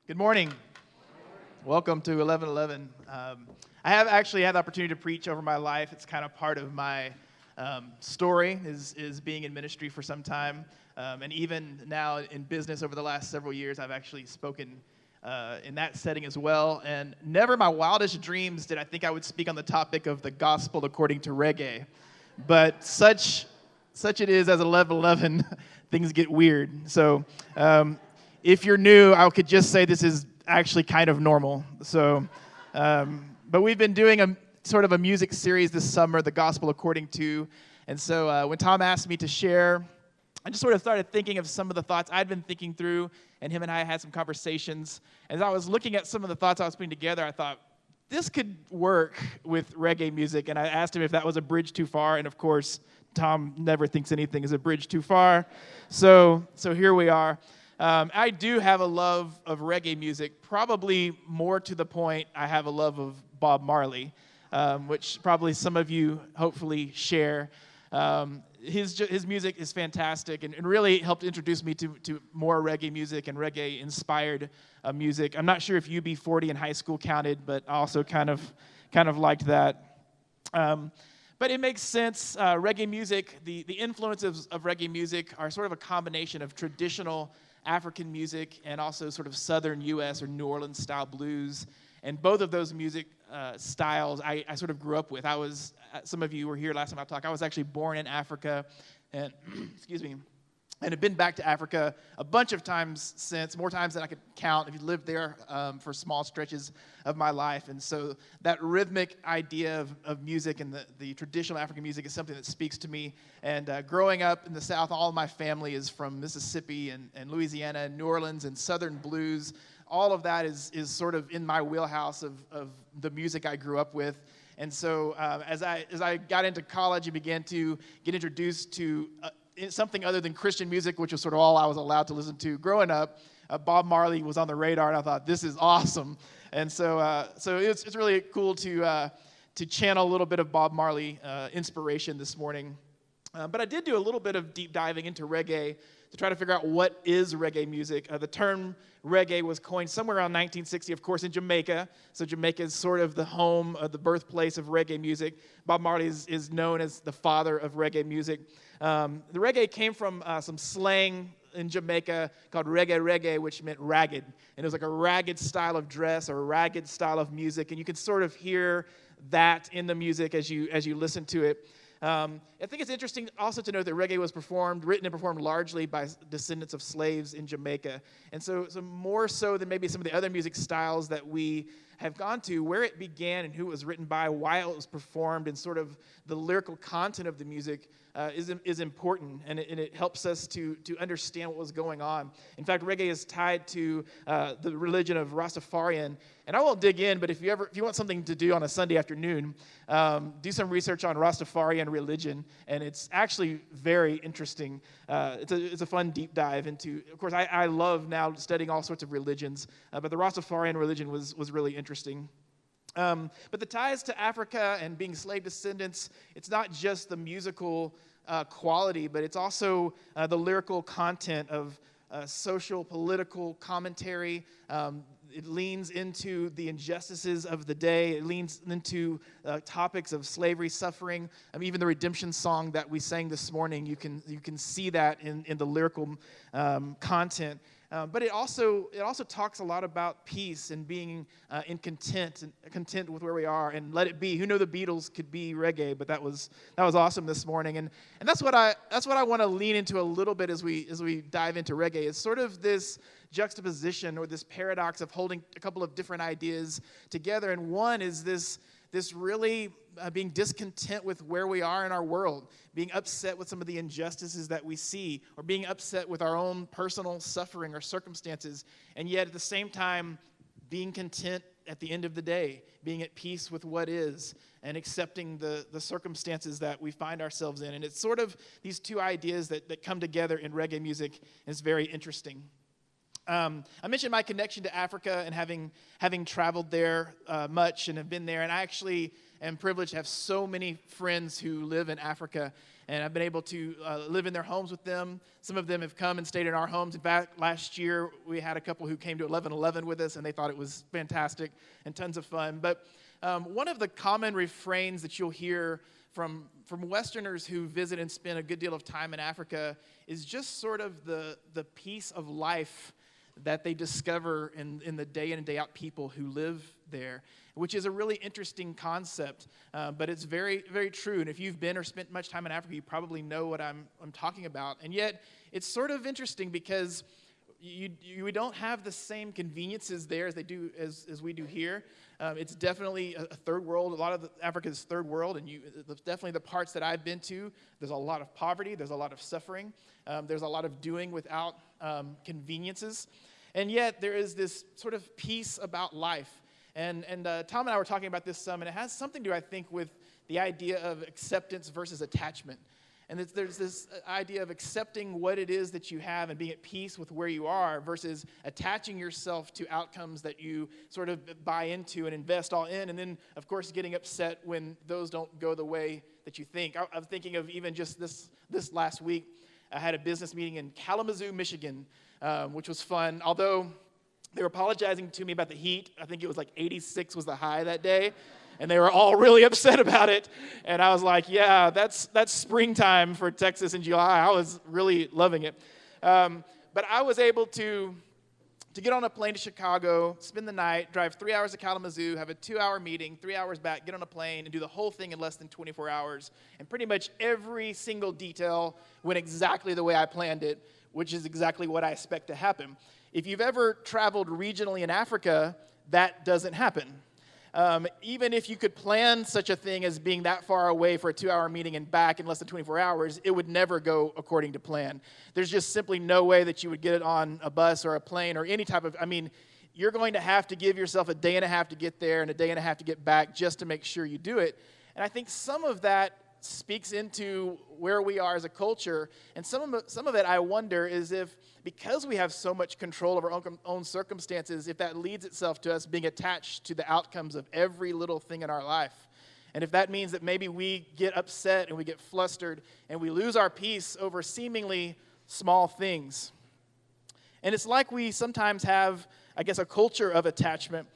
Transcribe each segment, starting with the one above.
Good morning. Welcome to 1111. I have actually had the opportunity to preach over my life. It's kind of part of my story is being in ministry for some time. And even now in business over the last several years, I've actually spoken in that setting as well. And never in my wildest dreams did I think I would speak on the topic of the gospel according to reggae. But such it is as 1111, things get weird. So if you're new, I could just say this is actually kind of normal. So, but we've been doing a sort of a music series this summer, The Gospel According to. And so when Tom asked me to share, I just sort of started thinking of some of the thoughts I'd been thinking through, and him and I had some conversations. As I was looking at some of the thoughts I was putting together, I thought, this could work with reggae music. And I asked him if that was a bridge too far, and of course, Tom never thinks anything is a bridge too far. So here we are. I do have a love of reggae music, probably more to the point I have a love of Bob Marley, which probably some of you hopefully share. His music is fantastic and really helped introduce me to more reggae music and reggae-inspired music. I'm not sure if UB40 in high school counted, but I also kind of liked that. But it makes sense. Reggae music, the influences of reggae music are sort of a combination of traditional African music and also sort of southern U.S. or New Orleans style blues. And both of those music styles I sort of grew up with. Some of you were here last time I talked. I was actually born in Africa, and excuse me, and have been back to Africa a bunch of times since, more times than I could count if you lived there for small stretches of my life. And so that rhythmic idea of music and the traditional African music is something that speaks to me. And growing up in the South, all of my family is from Mississippi and Louisiana and New Orleans and Southern blues. All of that is sort of in my wheelhouse of the music I grew up with. And so as I got into college and began to get introduced to something other than Christian music, which was sort of all I was allowed to listen to growing up, Bob Marley was on the radar, and I thought, this is awesome. And so it's really cool to channel a little bit of Bob Marley inspiration this morning. But I did do a little bit of deep diving into reggae to try to figure out what is reggae music. The term reggae was coined somewhere around 1960, of course, in Jamaica. So Jamaica is sort of the home, the birthplace of reggae music. Bob Marley is known as the father of reggae music. The reggae came from some slang in Jamaica called reggae, which meant ragged. And it was like a ragged style of dress or a ragged style of music. And you can sort of hear that in the music as you listen to it. I think it's interesting also to note that reggae was written and performed largely by descendants of slaves in Jamaica. And so more so than maybe some of the other music styles that we have gone to, where it began and who it was written by, why it was performed, and sort of the lyrical content of the music is important, and it helps us to understand what was going on. In fact, reggae is tied to the religion of Rastafarian, and I won't dig in, but if you want something to do on a Sunday afternoon, do some research on Rastafarian religion, and it's actually very interesting. It's a fun deep dive into. Of course, I love now studying all sorts of religions, but the Rastafarian religion was really interesting. But the ties to Africa and being slave descendants, it's not just the musical quality, but it's also the lyrical content of social, political commentary. It leans into the injustices of the day. It leans into topics of slavery, suffering. Even the redemption song that we sang this morning, you can see that in the lyrical content. But it also talks a lot about peace and being content with where we are, and let it be. Who knew the Beatles could be reggae? But that was awesome this morning, and that's what I want to lean into a little bit as we dive into reggae. Is sort of this juxtaposition or this paradox of holding a couple of different ideas together, and one is this really being discontent with where we are in our world, being upset with some of the injustices that we see, or being upset with our own personal suffering or circumstances, and yet at the same time being content at the end of the day, being at peace with what is, and accepting the circumstances that we find ourselves in. And it's sort of these two ideas that come together in reggae music, and it's very interesting. I mentioned my connection to Africa and having traveled there much and have been there, and I actually am privileged to have so many friends who live in Africa, and I've been able to live in their homes with them. Some of them have come and stayed in our homes. In fact, last year we had a couple who came to 11:11 with us, and they thought it was fantastic and tons of fun. But one of the common refrains that you'll hear from Westerners who visit and spend a good deal of time in Africa is just sort of the piece of life that they discover in the day in and day out people who live there, which is a really interesting concept, but it's very, very true. And if you've been or spent much time in Africa, you probably know what I'm talking about. And yet, it's sort of interesting because you don't have the same conveniences there as we do here. It's definitely a third world. A lot of Africa is third world, and definitely the parts that I've been to, there's a lot of poverty, there's a lot of suffering, there's a lot of doing without conveniences, and yet there is this sort of peace about life. And Tom and I were talking about this some, and it has something to do, I think, with the idea of acceptance versus attachment. And there's this idea of accepting what it is that you have and being at peace with where you are versus attaching yourself to outcomes that you sort of buy into and invest all in. And then, of course, getting upset when those don't go the way that you think. I'm thinking of even just this last week. I had a business meeting in Kalamazoo, Michigan, which was fun. Although they were apologizing to me about the heat. I think it was like 86 was the high that day. And they were all really upset about it. And I was like, yeah, that's springtime for Texas in July. I was really loving it. But I was able to get on a plane to Chicago, spend the night, drive 3 hours to Kalamazoo, have a 2-hour meeting, 3 hours back, get on a plane, and do the whole thing in less than 24 hours. And pretty much every single detail went exactly the way I planned it, which is exactly what I expect to happen. If you've ever traveled regionally in Africa, that doesn't happen. Even if you could plan such a thing as being that far away for a 2-hour meeting and back in less than 24 hours, it would never go according to plan. There's just simply no way that you would get it on a bus or a plane or any type of, you're going to have to give yourself a day and a half to get there and a day and a half to get back just to make sure you do it. And I think some of that speaks into where we are as a culture. And some of it, I wonder, is if because we have so much control of our own circumstances, if that leads itself to us being attached to the outcomes of every little thing in our life. And if that means that maybe we get upset and we get flustered and we lose our peace over seemingly small things. And it's like we sometimes have, I guess, a culture of attachment.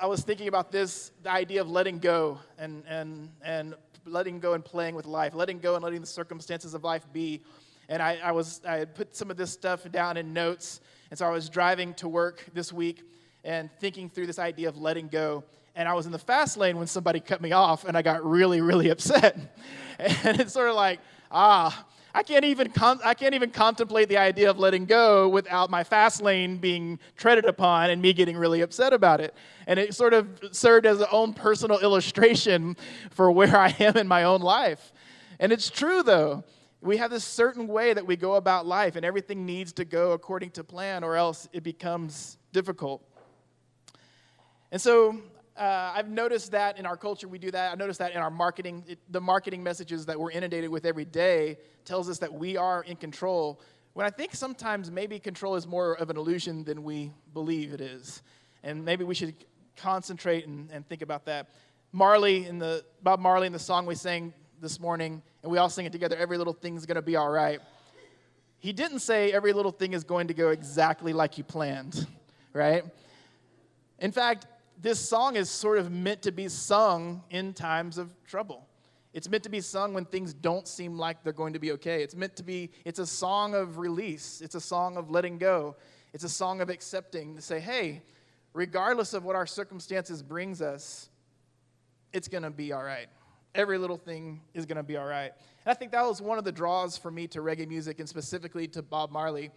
I was thinking about this, the idea of letting go and letting go and playing with life, letting go and letting the circumstances of life be. And I had put some of this stuff down in notes, and so I was driving to work this week and thinking through this idea of letting go. And I was in the fast lane when somebody cut me off, and I got really, really upset. And it's sort of like, I can't even contemplate the idea of letting go without my fast lane being treaded upon and me getting really upset about it. And it sort of served as an own personal illustration for where I am in my own life. And it's true, though. We have this certain way that we go about life, and everything needs to go according to plan, or else it becomes difficult. And so I've noticed that in our culture we do that. I've noticed that in our marketing. The marketing messages that we're inundated with every day tells us that we are in control, when I think sometimes maybe control is more of an illusion than we believe it is. And maybe we should concentrate and think about that. Bob Marley in the song we sang this morning, and we all sing it together, every little thing's going to be all right. He didn't say every little thing is going to go exactly like you planned, right? In fact, this song is sort of meant to be sung in times of trouble. It's meant to be sung when things don't seem like they're going to be okay. It's a song of release. It's a song of letting go. It's a song of accepting, to say, hey, regardless of what our circumstances brings us, it's going to be all right. Every little thing is going to be all right. And I think that was one of the draws for me to reggae music, and specifically to Bob Marley,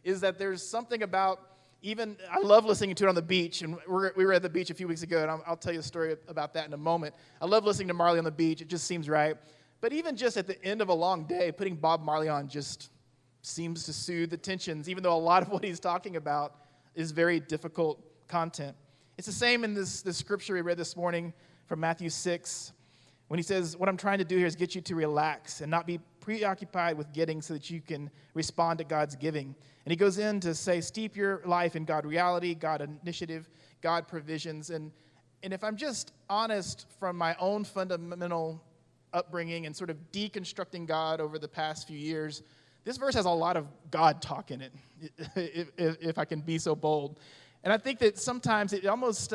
is that there's something about I love listening to it on the beach, and we were at the beach a few weeks ago, and I'll tell you a story about that in a moment. I love listening to Marley on the beach. It just seems right. But even just at the end of a long day, putting Bob Marley on just seems to soothe the tensions, even though a lot of what he's talking about is very difficult content. It's the same in this scripture we read this morning from Matthew 6, when he says, what I'm trying to do here is get you to relax and not be preoccupied with getting so that you can respond to God's giving. And he goes in to say, steep your life in God reality, God initiative, God provisions. And if I'm just honest from my own fundamental upbringing and sort of deconstructing God over the past few years, this verse has a lot of God talk in it, if I can be so bold. And I think that sometimes it almost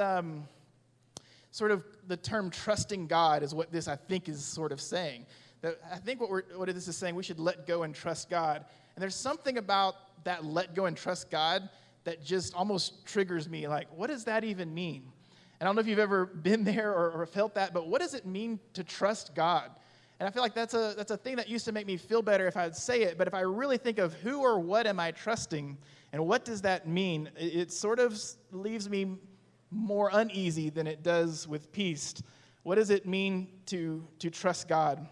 sort of the term trusting God is what this, I think, is sort of saying. That I think what this is saying, we should let go and trust God. And there's something about that let go and trust God that just almost triggers me. Like, what does that even mean? And I don't know if you've ever been there or felt that, but what does it mean to trust God? And I feel like that's a thing that used to make me feel better if I would say it. But if I really think of who or what am I trusting and what does that mean, it sort of leaves me more uneasy than it does with peace. What does it mean to trust God?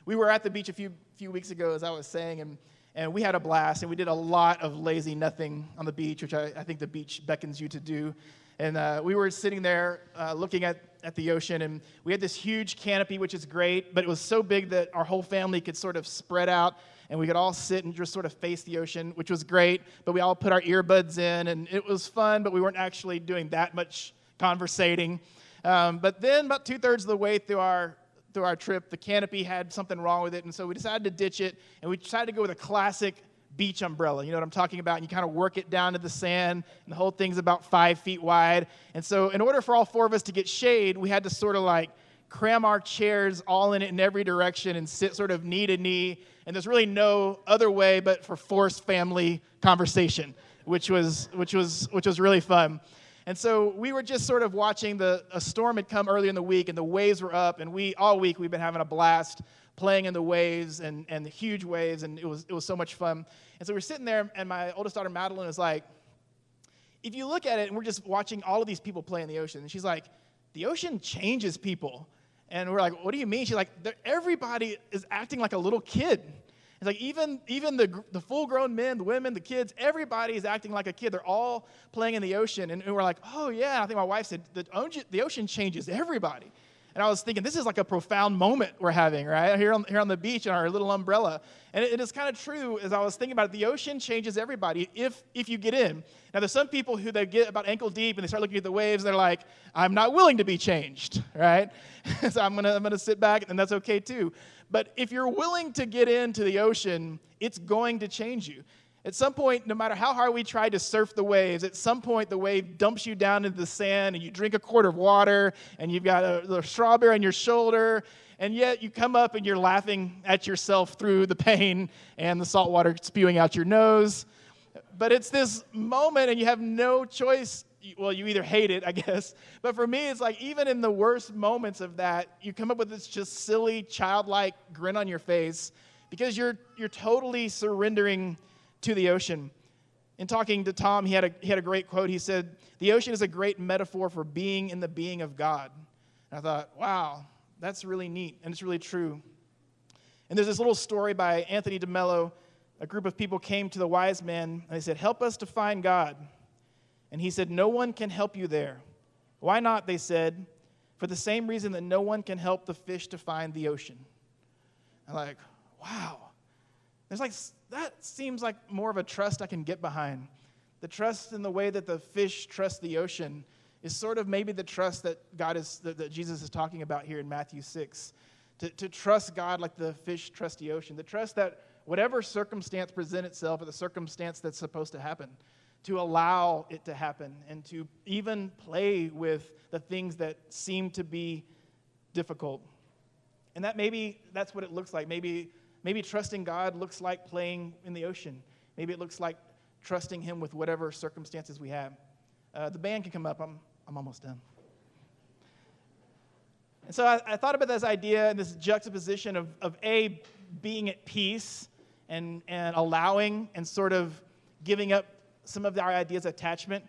We were at the beach a few weeks ago, as I was saying, and we had a blast, and we did a lot of lazy nothing on the beach, which I think the beach beckons you to do. And we were sitting there looking at the ocean, and we had this huge canopy, which is great, but it was so big that our whole family could sort of spread out, and we could all sit and just sort of face the ocean, which was great, but we all put our earbuds in, and it was fun, but we weren't actually doing that much conversating. But then about 2/3 of the way through our trip, the canopy had something wrong with it, and so we decided to ditch it, and we decided to go with a classic beach umbrella. You know what I'm talking about? And you kind of work it down to the sand, and the whole thing's about 5 feet wide. And so in order for all 4 of us to get shade, we had to sort of like cram our chairs all in it in every direction and sit sort of knee to knee. And there's really no other way but for forced family conversation, which was really fun. And so we were just sort of watching a storm had come earlier in the week, and the waves were up, and all week we've been having a blast playing in the waves and the huge waves, and it was so much fun. And so we're sitting there, and my oldest daughter, Madeline, is like, if you look at it, and we're just watching all of these people play in the ocean, and she's like, the ocean changes people. And we're like, what do you mean? She's like, everybody is acting like a little kid. It's like even the full-grown men, the women, the kids, everybody is acting like a kid. They're all playing in the ocean. And we're like, oh, yeah. And I think my wife said, the ocean changes everybody. And I was thinking, this is like a profound moment we're having, right, here on the beach in our little umbrella. And it is kind of true, as I was thinking about it, the ocean changes everybody if you get in. Now, there's some people who they get about ankle deep, and they start looking at the waves, and they're like, I'm not willing to be changed, right? So I'm gonna sit back, and that's okay too. But if you're willing to get into the ocean, it's going to change you. At some point, no matter how hard we try to surf the waves, at some point the wave dumps you down into the sand, and you drink a quart of water, and you've got a strawberry on your shoulder, and yet you come up and you're laughing at yourself through the pain and the salt water spewing out your nose. But it's this moment, and you have no choice. Well, you either hate it, I guess. But for me, it's like even in the worst moments of that, you come up with this just silly, childlike grin on your face because you're totally surrendering to the ocean. In talking to Tom, he had a great quote. He said, "The ocean is a great metaphor for being in the being of God." And I thought, wow, that's really neat, and it's really true. And there's this little story by Anthony DeMello. A group of people came to the wise man, and they said, "Help us to find God." And he said, "No one can help you there." "Why not?" they said. "For the same reason that no one can help the fish to find the ocean." I'm like, wow. That seems like more of a trust I can get behind. The trust in the way that the fish trust the ocean is sort of maybe the trust that that Jesus is talking about here in Matthew 6. To trust God like the fish trust the ocean. The trust that whatever circumstance presents itself or the circumstance that's supposed to happen, to allow it to happen and to even play with the things that seem to be difficult. And that's what it looks like. Maybe trusting God looks like playing in the ocean. Maybe it looks like trusting Him with whatever circumstances we have. The band can come up. I'm almost done. And so I thought about this idea and this juxtaposition of being at peace and allowing and sort of giving up some of our ideas of attachment.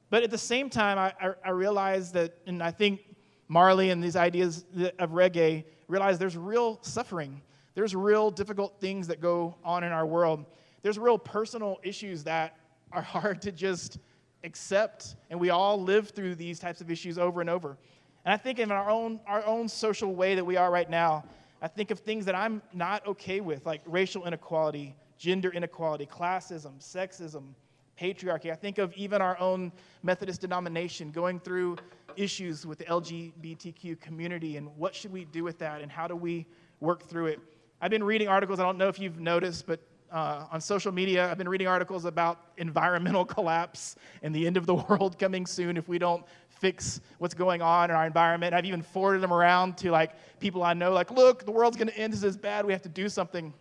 But at the same time, I realized that, and I think Marley and these ideas of reggae realize there's real suffering. There's real difficult things that go on in our world. There's real personal issues that are hard to just accept, and we all live through these types of issues over and over. And I think in our own social way that we are right now, I think of things that I'm not okay with, like racial inequality, gender inequality, classism, sexism, patriarchy. I think of even our own Methodist denomination going through issues with the LGBTQ community and what should we do with that and how do we work through it. I've been reading articles, I don't know if you've noticed, but on social media, I've been reading articles about environmental collapse and the end of the world coming soon if we don't fix what's going on in our environment. I've even forwarded them around to like people I know, like, look, the world's gonna end, this is bad, we have to do something.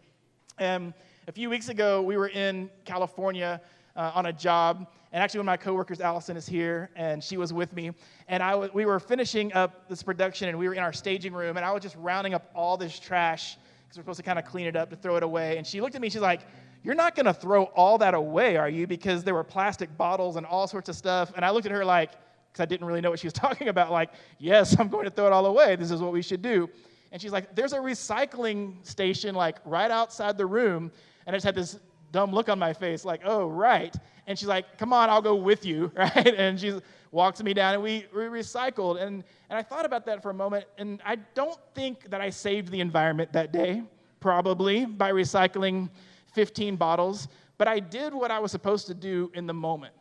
And a few weeks ago, we were in California on a job, and actually one of my coworkers, Allison, is here, and she was with me, and we were finishing up this production, and we were in our staging room, and I was just rounding up all this trash, because we're supposed to kind of clean it up to throw it away, and she looked at me, she's like, you're not gonna throw all that away, are you? Because there were plastic bottles and all sorts of stuff, and I looked at her like, because I didn't really know what she was talking about, like, yes, I'm going to throw it all away, this is what we should do. And she's like, there's a recycling station like right outside the room, and I just had this dumb look on my face, like, oh, right. And she's like, come on, I'll go with you, right? And she walks me down, and we recycled. And I thought about that for a moment, and I don't think that I saved the environment that day, probably, by recycling 15 bottles, but I did what I was supposed to do in the moment.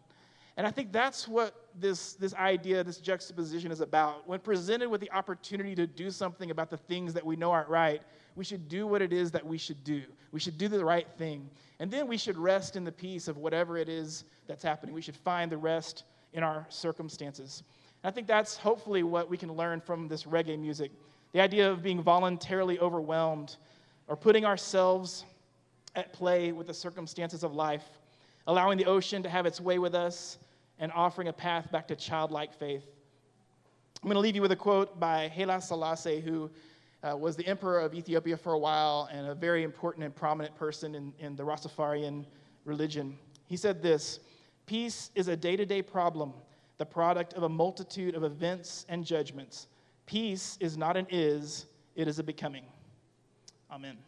And I think that's what this idea, this juxtaposition is about. When presented with the opportunity to do something about the things that we know aren't right, we should do what it is that we should do. We should do the right thing. And then we should rest in the peace of whatever it is that's happening. We should find the rest in our circumstances. And I think that's hopefully what we can learn from this reggae music. The idea of being voluntarily overwhelmed or putting ourselves at play with the circumstances of life, allowing the ocean to have its way with us, and offering a path back to childlike faith. I'm going to leave you with a quote by Haile Selassie, who was the emperor of Ethiopia for a while and a very important and prominent person in the Rastafarian religion. He said this, "Peace is a day-to-day problem, the product of a multitude of events and judgments. Peace is not an is, it is a becoming." Amen.